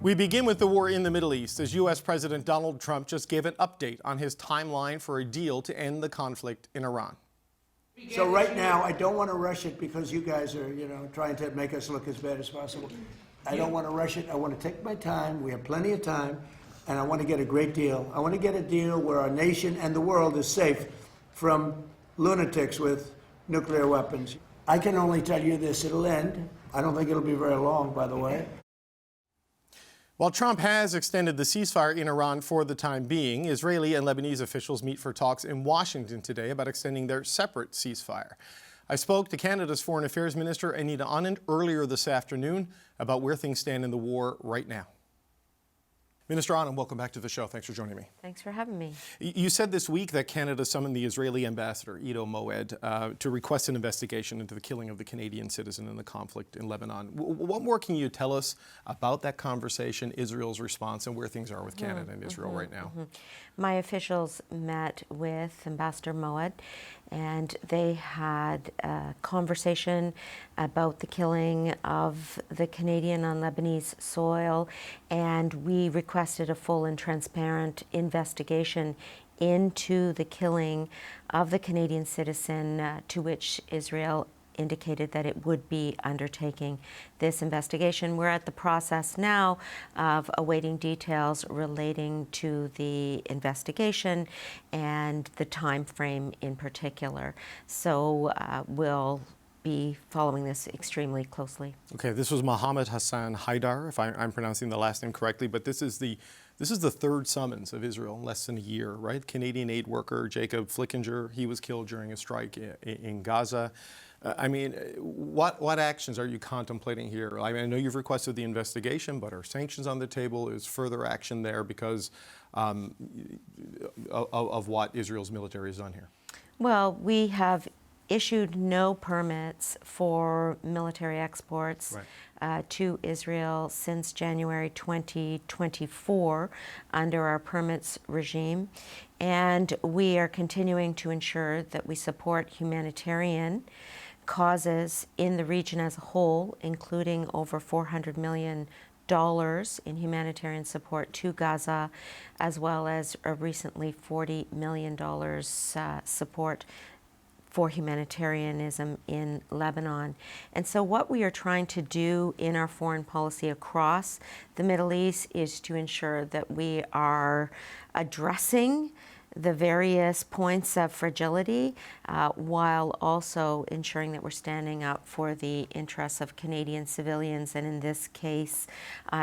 We begin with the war in the Middle East, as U.S. President Donald Trump just gave an update on his timeline for a deal to end the conflict in Iran. So right now, I don't want to rush it because you guys are, trying to make us look as bad as possible. I don't want to rush it. I want to take my time. We have plenty of time, and I want to get a great deal. I want to get a deal where our nation and the world is safe from lunatics with nuclear weapons. I can only tell you this, it'll end. I don't think it'll be very long, by the way. While Trump has extended the ceasefire in Iran for the time being, Israeli and Lebanese officials meet for talks in Washington today about extending their separate ceasefire. I spoke to Canada's Foreign Affairs Minister Anita Anand earlier this afternoon about where things stand in the war right now. Minister Anand, welcome back to the show. Thanks for joining me. Thanks for having me. You said this week that Canada summoned the Israeli ambassador, Ido Moed, to request an investigation into the killing of the Canadian citizen in the conflict in Lebanon. What more can you tell us about that conversation, Israel's response, and where things are with Canada and Israel right now? My officials met with Ambassador Moed, and they had a conversation about the killing of the Canadian on Lebanese soil, and we requested a full and transparent investigation into the killing of the Canadian citizen, to which Israel indicated that it would be undertaking this investigation. We're at the process now of awaiting details relating to the investigation and the time frame in particular. So we'll be following this extremely closely. Okay, this was Mohammed Hassan Haidar, if I'm pronouncing the last name correctly, but this is the third summons of Israel in less than a year, right? Canadian aid worker Jacob Flickinger, he was killed during a strike in Gaza. I mean, what actions are you contemplating here? I mean, I know you've requested the investigation, but are sanctions on the table? Is further action there because of what Israel's military has done here? Well, we have issued no permits for military exports to Israel since January 2024 under our permits regime. And we are continuing to ensure that we support humanitarian causes in the region as a whole, including over $400 million in humanitarian support to Gaza, as well as a recently $40 million support for humanitarianism in Lebanon. And so what we are trying to do in our foreign policy across the Middle East is to ensure that we are addressing the various points of fragility, while also ensuring that we're standing up for the interests of Canadian civilians, and in this case,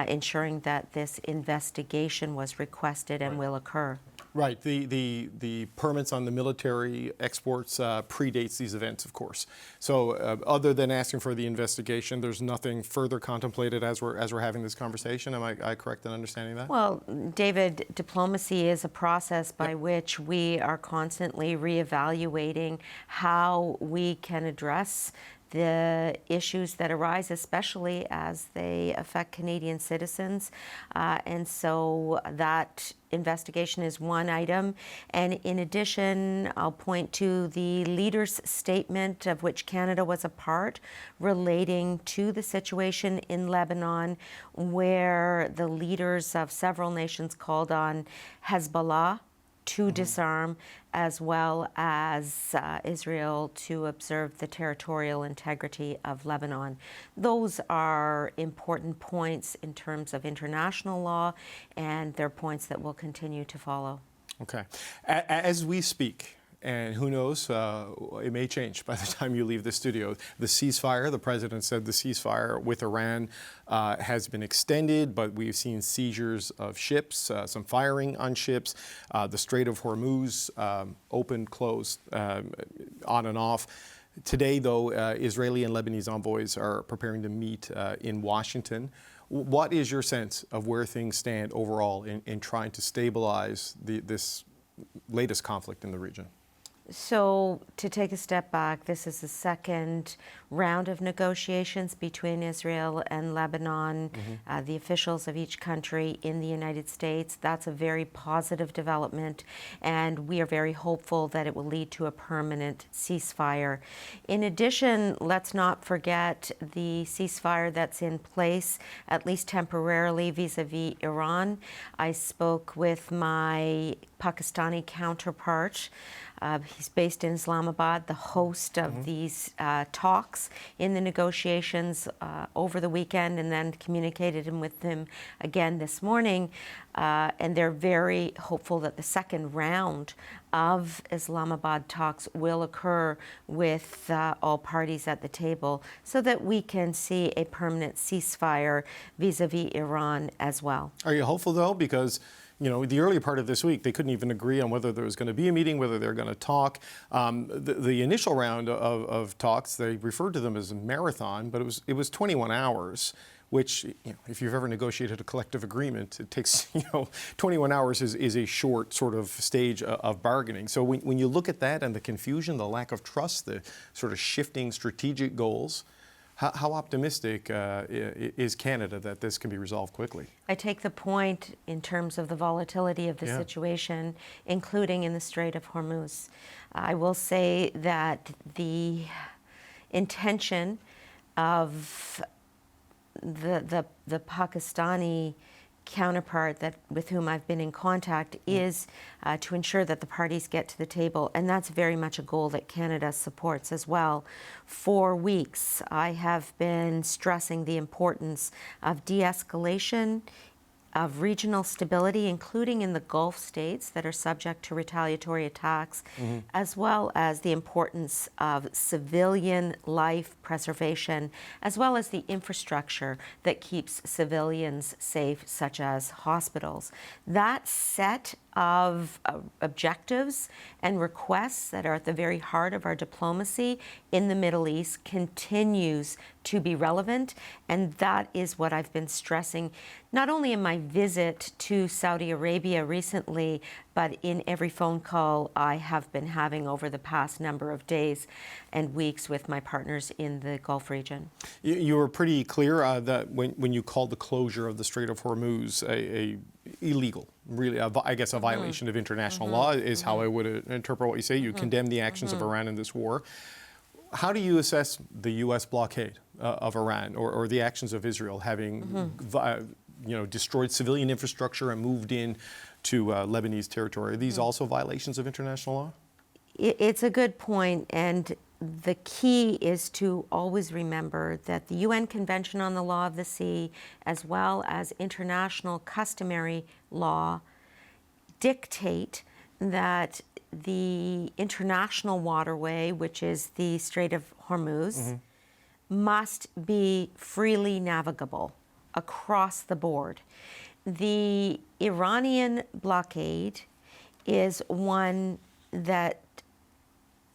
ensuring that this investigation was requested and will occur. Right. The permits on the military exports predates these events, of course. So other than asking for the investigation, there's nothing further contemplated as we're having this conversation. Am I correct in understanding that? Well, David, diplomacy is a process by which we are constantly reevaluating how we can address the issues that arise, especially as they affect Canadian citizens. And so that investigation is one item. And in addition, I'll point to the leaders' statement, of which Canada was a part, relating to the situation in Lebanon, where the leaders of several nations called on Hezbollah to disarm, as well as Israel to observe the territorial integrity of Lebanon. Those are important points in terms of international law, and they're points that will continue to follow. Okay. As we speak, and who knows, it may change by the time you leave the studio. The ceasefire, the president said the ceasefire with Iran has been extended, but we've seen seizures of ships, some firing on ships. The Strait of Hormuz opened, closed, on and off. Today, though, Israeli and Lebanese envoys are preparing to meet in Washington. What is your sense of where things stand overall in trying to stabilize this latest conflict in the region? So, to take a step back, this is the second round of negotiations between Israel and Lebanon, the officials of each country in the United States. That's a very positive development, and we are very hopeful that it will lead to a permanent ceasefire. In addition, let's not forget the ceasefire that's in place, at least temporarily, vis-a-vis Iran. I spoke with my Pakistani counterpart. He's based in Islamabad, the host of these talks in the negotiations over the weekend, and then communicated with him again this morning. And they're very hopeful that the second round of Islamabad talks will occur with all parties at the table so that we can see a permanent ceasefire vis-a-vis Iran as well. Are you hopeful, though? Because the earlier part of this week, they couldn't even agree on whether there was going to be a meeting, whether they're going to talk. The initial round of talks, they referred to them as a marathon, but it was 21 hours, which, if you've ever negotiated a collective agreement, it takes, 21 hours is a short sort of stage of bargaining. So when you look at that and the confusion, the lack of trust, the sort of shifting strategic goals, how optimistic is Canada that this can be resolved quickly? I take the point in terms of the volatility of the situation, including in the Strait of Hormuz. I will say that the intention of the Pakistani counterpart with whom I've been in contact is to ensure that the parties get to the table, and that's very much a goal that Canada supports as well. For weeks, I have been stressing the importance of de-escalation, of regional stability, including in the Gulf states that are subject to retaliatory attacks, as well as the importance of civilian life preservation, as well as the infrastructure that keeps civilians safe, such as hospitals. That set of objectives and requests that are at the very heart of our diplomacy in the Middle East continues to be relevant, and that is what I've been stressing, not only in my visit to Saudi Arabia recently, but in every phone call I have been having over the past number of days and weeks with my partners in the Gulf region. You were pretty clear that when you called the closure of the Strait of Hormuz a illegal, really, I guess a violation of international law is how I would interpret what you say. You condemn the actions of Iran in this war. How do you assess the U.S. blockade of Iran or the actions of Israel having destroyed civilian infrastructure and moved in to Lebanese territory? Are these also violations of international law? It's a good point, and the key is to always remember that the UN Convention on the Law of the Sea, as well as international customary law, dictate that the international waterway, which is the Strait of Hormuz, must be freely navigable across the board. The Iranian blockade is one that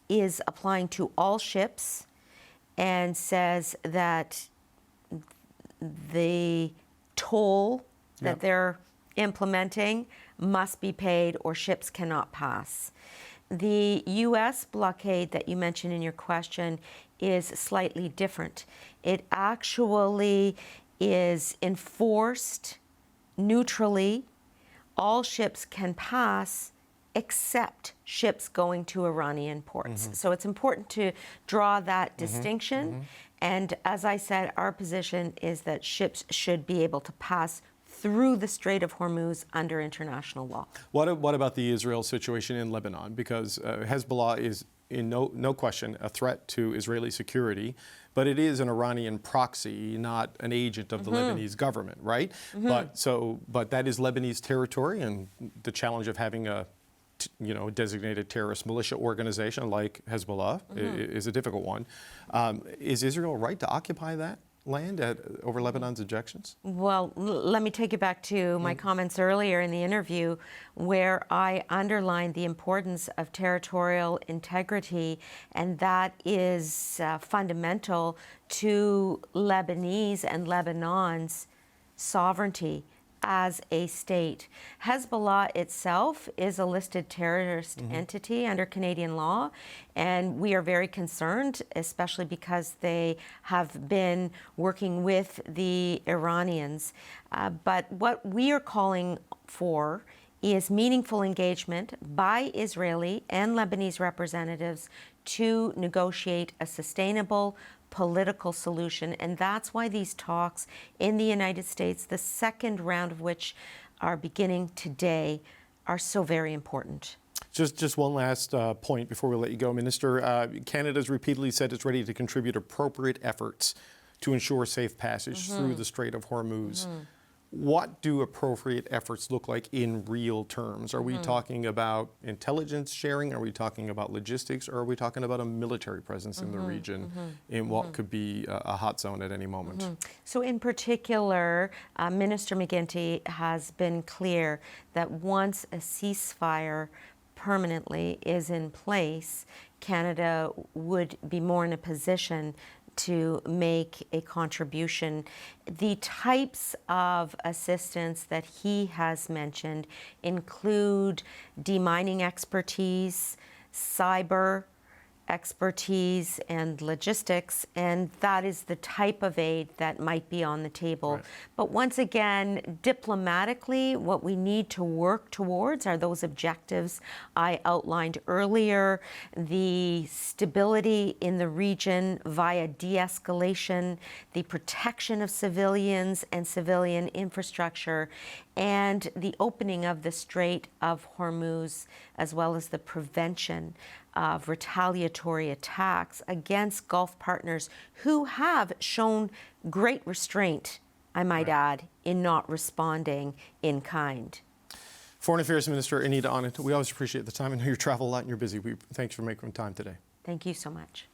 is applying to all ships and says that the toll that they're implementing must be paid or ships cannot pass. The U.S. blockade that you mentioned in your question is slightly different. It actually is enforced neutrally. All ships can pass except ships going to Iranian ports. So it's important to draw that distinction. And as I said, our position is that ships should be able to pass through the Strait of Hormuz under international law. What about the Israel situation in Lebanon? Because Hezbollah is in no question a threat to Israeli security, but it is an Iranian proxy, not an agent of the Lebanese government, right? But that is Lebanese territory, and the challenge of having a designated terrorist militia organization like Hezbollah is a difficult one. Is Israel right to occupy that land over Lebanon's objections? Well, let me take you back to my comments earlier in the interview where I underlined the importance of territorial integrity, and that is fundamental to Lebanese and Lebanon's sovereignty as a state. Hezbollah itself is a listed terrorist entity under Canadian law, and we are very concerned, especially because they have been working with the Iranians. But what we are calling for is meaningful engagement by Israeli and Lebanese representatives to negotiate a sustainable political solution. And that's why these talks in the United States, the second round of which are beginning today, are so very important. Just one last point before we let you go, Minister. Canada's repeatedly said it's ready to contribute appropriate efforts to ensure safe passage through the Strait of Hormuz. What do appropriate efforts look like in real terms? Are we talking about intelligence sharing? Are we talking about logistics? Or are we talking about a military presence in the region in what could be a hot zone at any moment? So in particular, Minister McGuinty has been clear that once a ceasefire permanently is in place, Canada would be more in a position to make a contribution. The types of assistance that he has mentioned include demining expertise, cyber expertise, and logistics, and that is the type of aid that might be on the table. Right. But once again, diplomatically, what we need to work towards are those objectives I outlined earlier, the stability in the region via de-escalation, the protection of civilians and civilian infrastructure, and the opening of the Strait of Hormuz, as well as the prevention of retaliatory attacks against Gulf partners who have shown great restraint, I might add, in not responding in kind. Foreign Affairs Minister Anita Anand, we always appreciate the time. I know you travel a lot and you're busy. Thanks for making time today. Thank you so much.